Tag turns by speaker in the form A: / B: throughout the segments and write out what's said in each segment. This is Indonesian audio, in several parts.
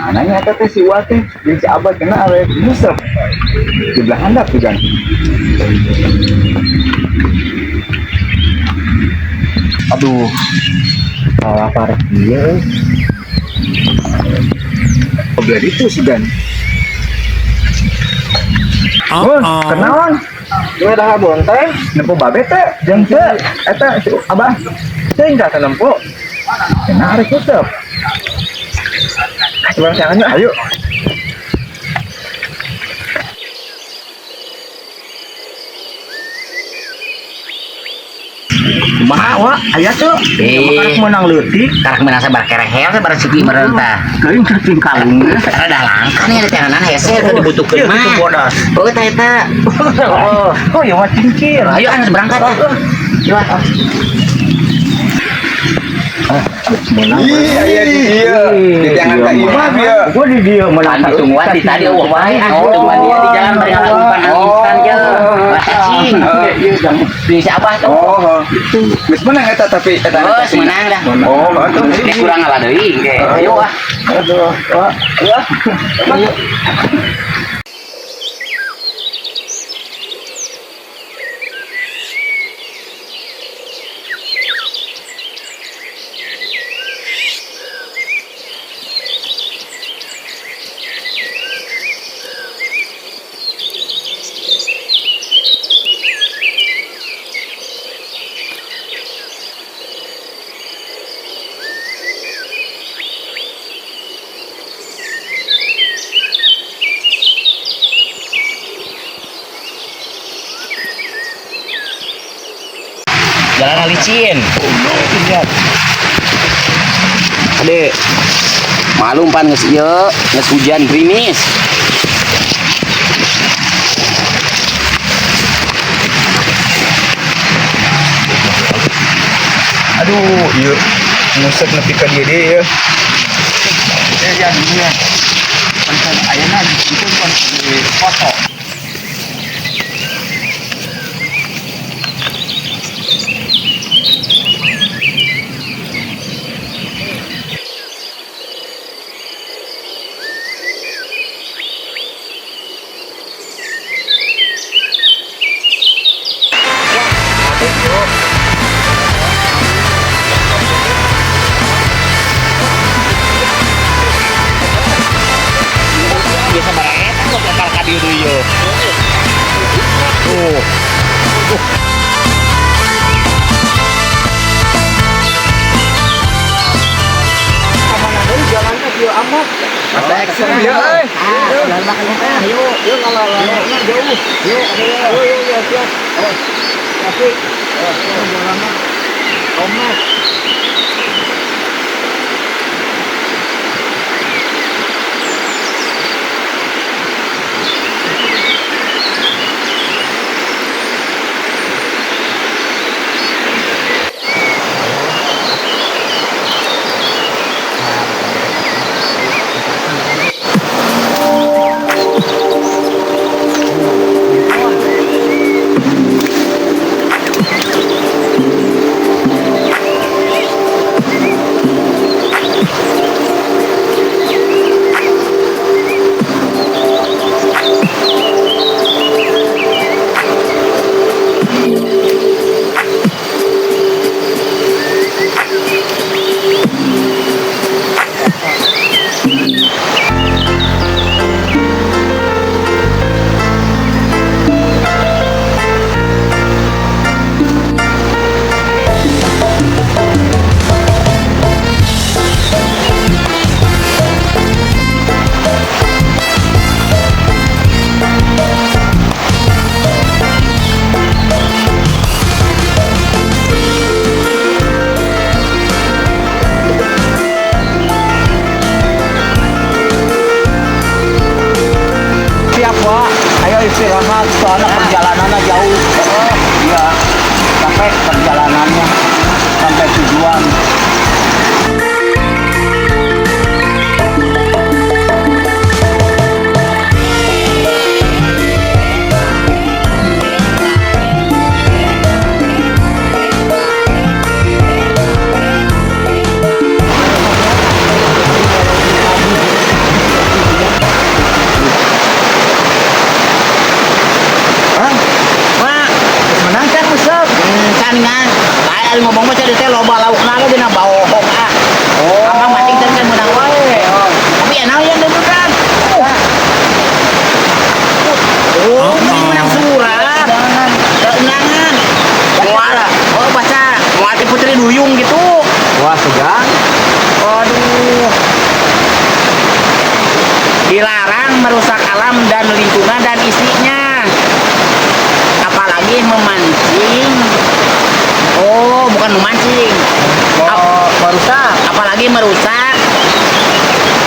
A: Anaknya kata si Wate, jadi si Abah kena awet musab di belah handap tuh kan. Aduh, salah parah dia. Belah itu sih kan. Oh, kenalan.
B: Gue dah bonteng.
A: Nempo babe teh, jeung teh eta si Abah.
B: Saya enggak kenempo.
A: Kena arek musab.
B: Cuman jangan
A: Ayo.
B: kumaha wa aya tuh. Karak menang leutik.
C: Karak menang sabar kerehel sabar siki merentah.
B: Geuing ceuting kalung.
C: Ada langka nih ada tenanan hese teu dibutuhkeun mah.
B: bodas.
C: Oh eta eta.
B: Oh ya mah cincin.
C: Ayo anak berangkat. Yuk.
A: Menang. Iya di dia. Di jangan ka imah dia.
B: Gua di dia menang
C: Tungguan di tadi eueuh wae tungguan dia di jalan bari ngalakukan instan ge. Cacing. Di siapa tuh?
A: Oh, geus menang eta tapi eta.
C: Geus menang dah.
A: Oh, atuh.
C: Ini kurang ngalah deui ge. Ayo ah.
A: Aduh, Wak. Ayo.
C: Jalan licin. Ade. Malum pan geus ieu, geus hujan gerimis.
A: Aduh, ieu musik nepi ka dia deh ya.
B: Ya dunia. Kan ayeuna itu kan di foto.
C: Biasa baret kok bakal ka dieu deui yeuh.
B: Kamana deui jalan teh kieu amat.
A: Masa action dia euy.
C: Jalan makan teh. Ayo.
B: Yuk ngalah jauh. Yuk siap. Asik. Jalan mah. Omat. istirahat soalnya perjalanannya jauh. Iya, capek perjalanannya sampai tujuan.
C: kali ngomong mah jadi teh loba laukna ge dina baohong ah. Oh. Abang mating teh kan menang wae. Tapi enak ya dendukan. Oh, ini menang surat. Keundangan. Muara. Oh, baca Muati Putri Duyung gitu.
A: Wah, segan.
C: Aduh. Dilarang merusak alam dan lingkungan dan isinya. Apalagi memancing. Oh, bukan memancing.
A: Merusak.
C: Apalagi merusak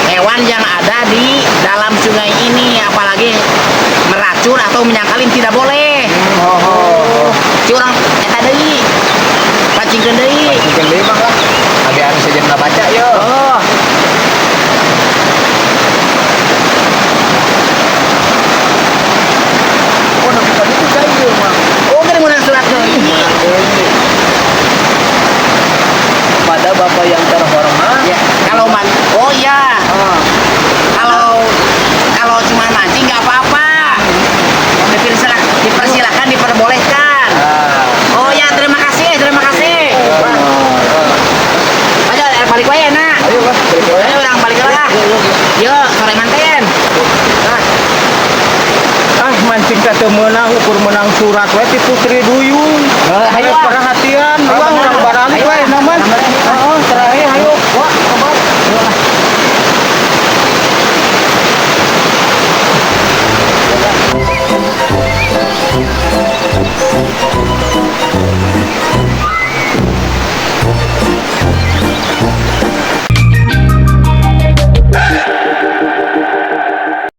C: hewan yang ada di dalam sungai ini, apalagi meracun atau menyangkalin tidak boleh. Si orang eta deui. Pancingkeun deui.
A: Mungkin deui mah lah. Abi anu sejenna baca yo.
C: Oh.
A: Oh, nu tadi itu cai ieu mah.
C: Oh, gede menang surat deui.
A: Pada Bapak yang terhormat.
C: Ya, kalau oh ya. Kalau cuma mancing nggak apa-apa. Dipersilakan, diperbolehkan. Oh ya, terima kasih. Ayo balik wae nak.
A: Ayo lah,
C: Ayo orang balik lah. Yo, sore manten.
B: Mancing ka teu meunang ukur menang surat we ti Putri Duyung.
C: Ayo
B: Perhatian.
C: Uang